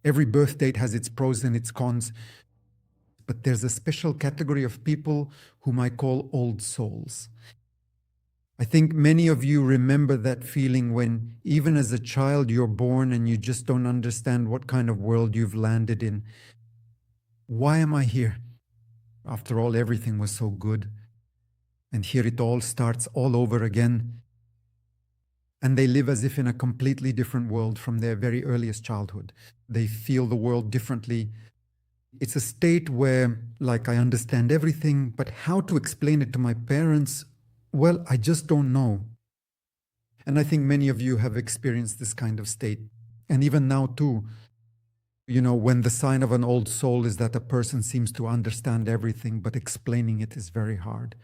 Every birth date has its pros and its cons, but there's a special category of people whom I call old souls. I think many of you remember that feeling when, even as a child, you're born and you just don't understand what kind of world you've landed in. Why am I here? After all, everything was so good. And here it all starts all over again. And they live as if in a completely different world from their very earliest childhood. They feel the world differently. It's a state where, like, I understand everything, but how to explain it to my parents, well, I just don't know. And I think many of you have experienced this kind of state. And even now too, you know, when the sign of an old soul is that a person seems to understand everything, but explaining it is very hard.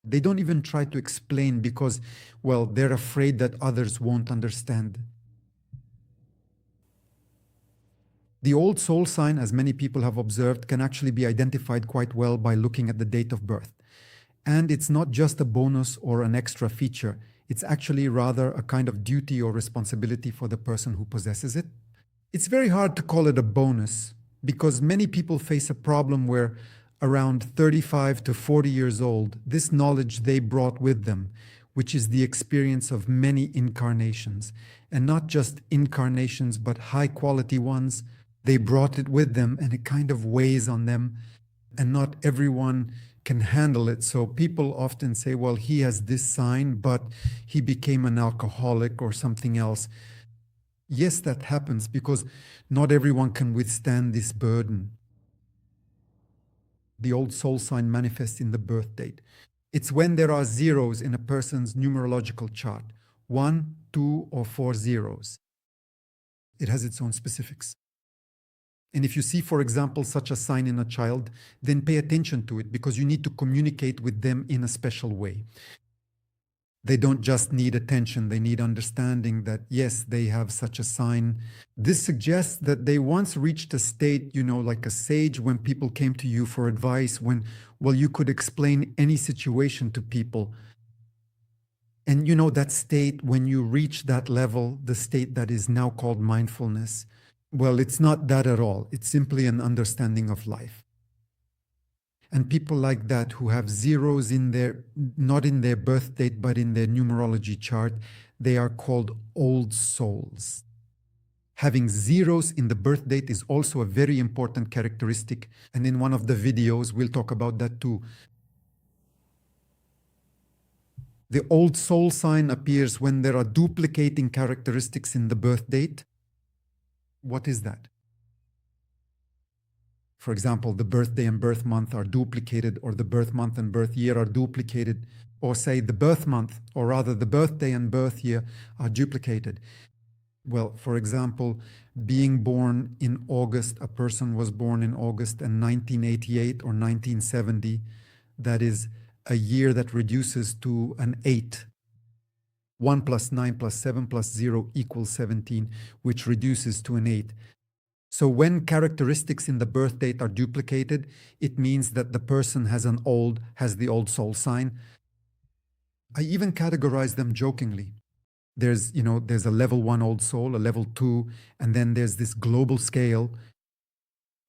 They don't even try to explain because, well, they're afraid that others won't understand. The old soul sign, as many people have observed, can actually be identified quite well by looking at the date of birth. And it's not just a bonus or an extra feature. It's actually rather a kind of duty or responsibility for the person who possesses it. It's very hard to call it a bonus because many people face a problem where around 35 to 40 years old, this knowledge they brought with them, which is the experience of many incarnations, and not just incarnations, but high quality ones, they brought it with them and it kind of weighs on them, and not everyone can handle it. So people often say, well, he has this sign, but he became an alcoholic or something else. Yes, that happens because not everyone can withstand this burden. The old soul sign manifests in the birth date. It's when there are zeros in a person's numerological chart, 1, 2, or 4 zeros. It has its own specifics. And if you see, for example, such a sign in a child, then pay attention to it because you need to communicate with them in a special way. They don't just need attention, they need understanding that, yes, they have such a sign. This suggests that they once reached a state, you know, like a sage when people came to you for advice, when, well, you could explain any situation to people. And you know, that state, when you reach that level, the state that is now called mindfulness, well, it's not that at all. It's simply an understanding of life. And people like that who have zeros in their, not in their birth date, but in their numerology chart, they are called old souls. Having zeros in the birth date is also a very important characteristic. And in one of the videos, we'll talk about that too. The old soul sign appears when there are duplicating characteristics in the birth date. What is that? For example, the birthday and birth month are duplicated, or the birth month and birth year are duplicated, or say the birth month, or rather the birthday and birth year are duplicated. Well, for example, being born in August, a person was born in August in 1988 or 1970, that is a year that reduces to an 8. 1 plus 9 plus 7 plus 0 equals 17, which reduces to an 8. So when characteristics in the birth date are duplicated, it means that the person has the old soul sign. I even categorize them jokingly. There's a level 1 old soul, a level 2, and then there's this global scale.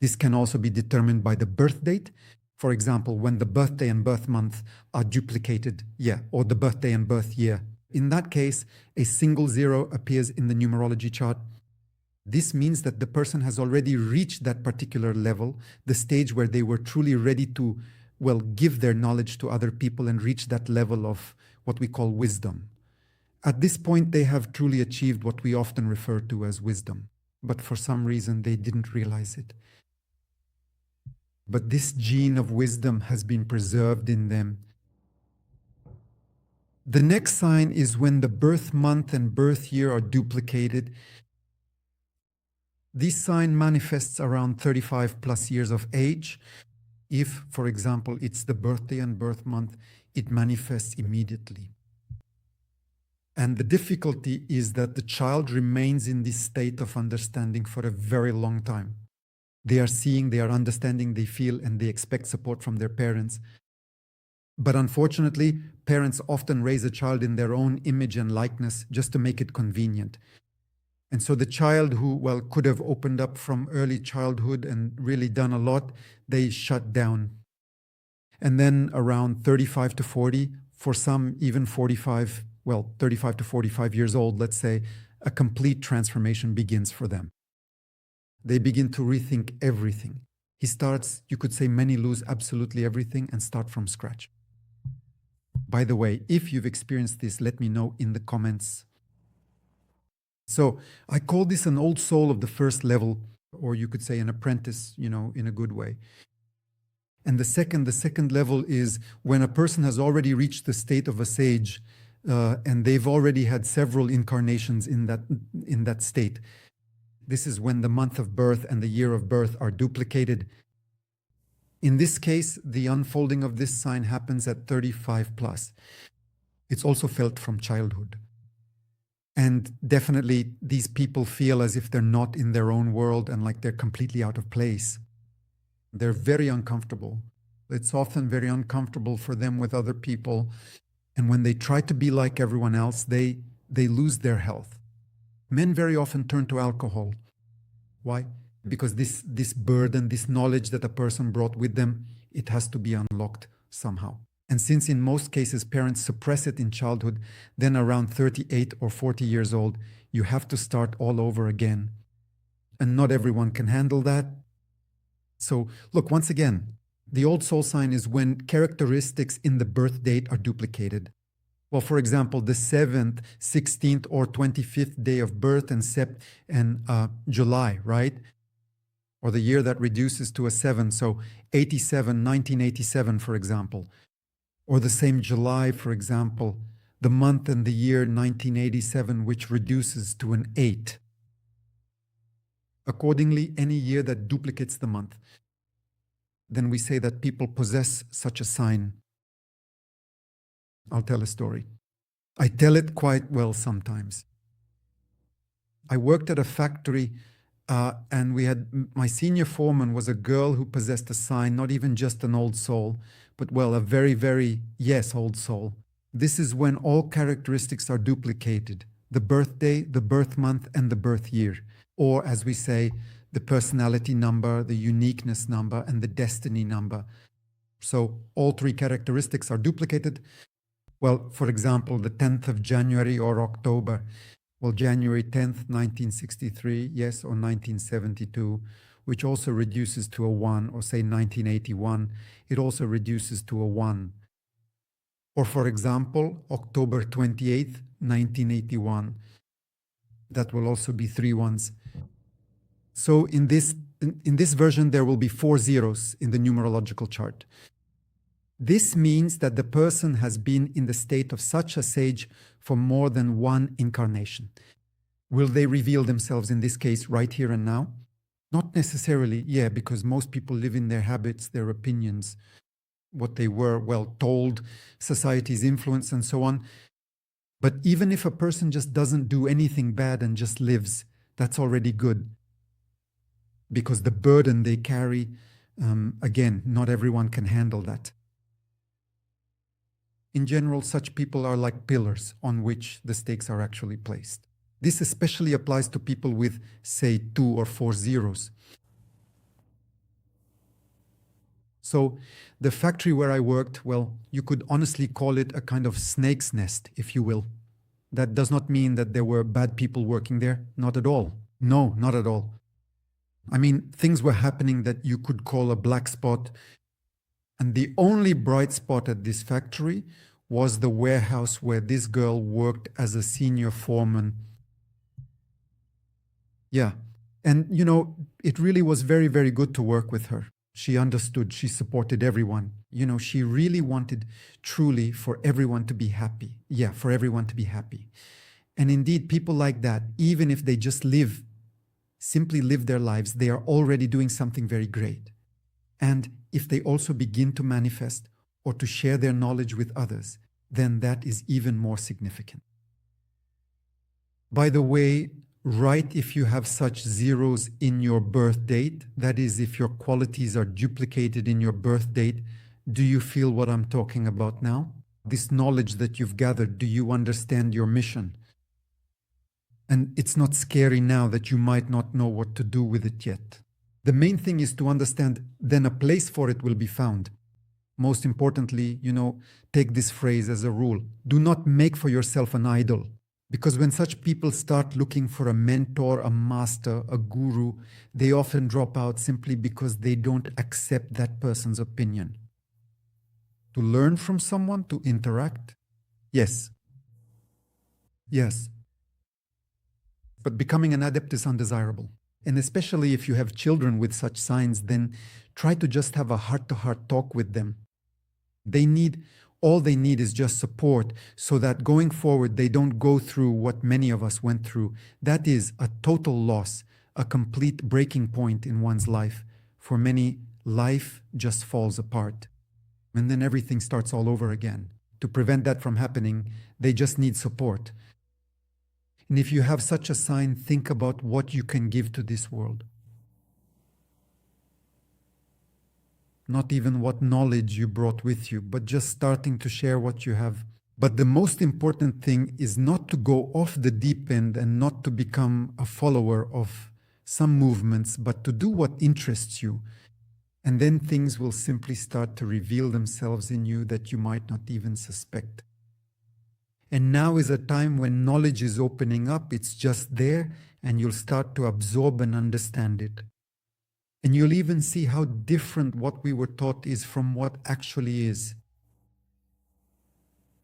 This can also be determined by the birth date. For example, when the birthday and birth month are duplicated, or the birthday and birth year. In that case, a single 0 appears in the numerology chart. This means that the person has already reached that particular level, the stage where they were truly ready to, well, give their knowledge to other people and reach that level of what we call wisdom. At this point, they have truly achieved what we often refer to as wisdom, but for some reason they didn't realize it. But this gene of wisdom has been preserved in them. The next sign is when the birth month and birth year are duplicated. This sign manifests around 35 plus years of age. If, for example, it's the birthday and birth month, it manifests immediately. And the difficulty is that the child remains in this state of understanding for a very long time. They are seeing, they are understanding, they feel, and they expect support from their parents. But unfortunately, parents often raise a child in their own image and likeness just to make it convenient. And so the child who, well, could have opened up from early childhood and really done a lot, they shut down. And then around 35 to 40, for some even 45, well, 35 to 45 years old, let's say, a complete transformation begins for them. They begin to rethink everything. He starts, you could say many lose absolutely everything and start from scratch. By the way, if you've experienced this, let me know in the comments. So I call this an old soul of the first level, or you could say an apprentice, in a good way. And the second level is when a person has already reached the state of a sage, and they've already had several incarnations in that state. This is when the month of birth and the year of birth are duplicated. In this case, the unfolding of this sign happens at 35 plus. It's also felt from childhood. And definitely these people feel as if they're not in their own world and like they're completely out of place. They're very uncomfortable. It's often very uncomfortable for them with other people. And when they try to be like everyone else, they lose their health. Men very often turn to alcohol. Why? Because this burden, this knowledge that a person brought with them, it has to be unlocked somehow. And since in most cases parents suppress it in childhood, then around 38 or 40 years old, you have to start all over again. And not everyone can handle that. So look, once again, the old soul sign is when characteristics in the birth date are duplicated. Well, for example, the 7th, 16th, or 25th day of birth and July, right? Or the year that reduces to a 7, so 1987, for example. Or the same July, for example, the month and the year 1987, which reduces to an 8. Accordingly, any year that duplicates the month, then we say that people possess such a sign. I'll tell a story. I tell it quite well sometimes. I worked at a factory and my senior foreman was a girl who possessed a sign, not even just an old soul, but well, a very, very, yes, old soul. This is when all characteristics are duplicated: the birthday, the birth month, and the birth year. Or as we say, the personality number, the uniqueness number, and the destiny number. So all three characteristics are duplicated. Well, for example, the 10th of January or October. Well, January 10th, 1963, yes, or 1972, which also reduces to a 1, or say 1981, it also reduces to a 1. Or for example, October 28th, 1981, that will also be 3 ones. So in this version, there will be 4 zeros in the numerological chart. This means that the person has been in the state of such a sage for more than 1 incarnation. Will they reveal themselves in this case right here and now? Not necessarily, yeah, because most people live in their habits, their opinions, what they were well told, society's influence, and so on. But even if a person just doesn't do anything bad and just lives, that's already good. Because the burden they carry, again, not everyone can handle that. In general, such people are like pillars on which the stakes are actually placed. This especially applies to people with, say, 2 or 4 zeros. So the factory where I worked, well, you could honestly call it a kind of snake's nest, if you will. That does not mean that there were bad people working there. Not at all. No, not at all. I mean, things were happening that you could call a black spot. And the only bright spot at this factory was the warehouse where this girl worked as a senior foreman. Yeah. And, it really was very, very good to work with her. She understood, she supported everyone. She really wanted truly for everyone to be happy. Yeah, for everyone to be happy. And indeed, people like that, even if they just simply live their lives, they are already doing something very great. And if they also begin to manifest or to share their knowledge with others, then that is even more significant. By the way, write if you have such zeros in your birth date, that is, if your qualities are duplicated in your birth date. Do you feel what I'm talking about now? This knowledge that you've gathered, do you understand your mission? And it's not scary now that you might not know what to do with it yet. The main thing is to understand then a place for it will be found. Most importantly, take this phrase as a rule. Do not make for yourself an idol. Because when such people start looking for a mentor, a master, a guru, they often drop out simply because they don't accept that person's opinion. To learn from someone, to interact, yes. Yes. But becoming an adept is undesirable. And especially if you have children with such signs, then try to just have a heart-to-heart talk with them. All they need is just support so that going forward they don't go through what many of us went through. That is a total loss, a complete breaking point in one's life. For many, life just falls apart. And then everything starts all over again. To prevent that from happening, they just need support. And if you have such a sign, think about what you can give to this world. Not even what knowledge you brought with you, but just starting to share what you have. But the most important thing is not to go off the deep end and not to become a follower of some movements, but to do what interests you. And then things will simply start to reveal themselves in you that you might not even suspect. And now is a time when knowledge is opening up, it's just there, and you'll start to absorb and understand it. And you'll even see how different what we were taught is from what actually is.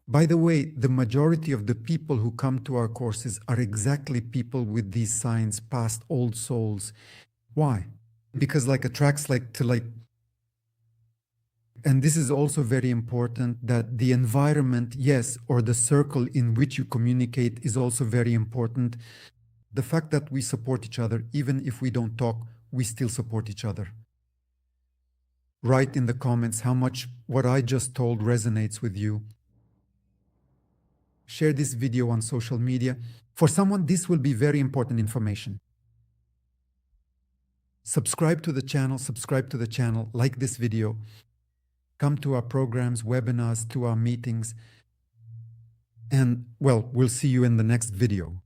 By the way, the majority of the people who come to our courses are exactly people with these signs, past old souls. Why? Because attracts to. And this is also very important, that the environment, yes, or the circle in which you communicate is also very important. The fact that we support each other, even if we don't talk, we still support each other. Write in the comments how much what I just told resonates with you. Share this video on social media. For someone, this will be very important information. Subscribe to the channel, like this video. Come to our programs, webinars, to our meetings. And, well, we'll see you in the next video.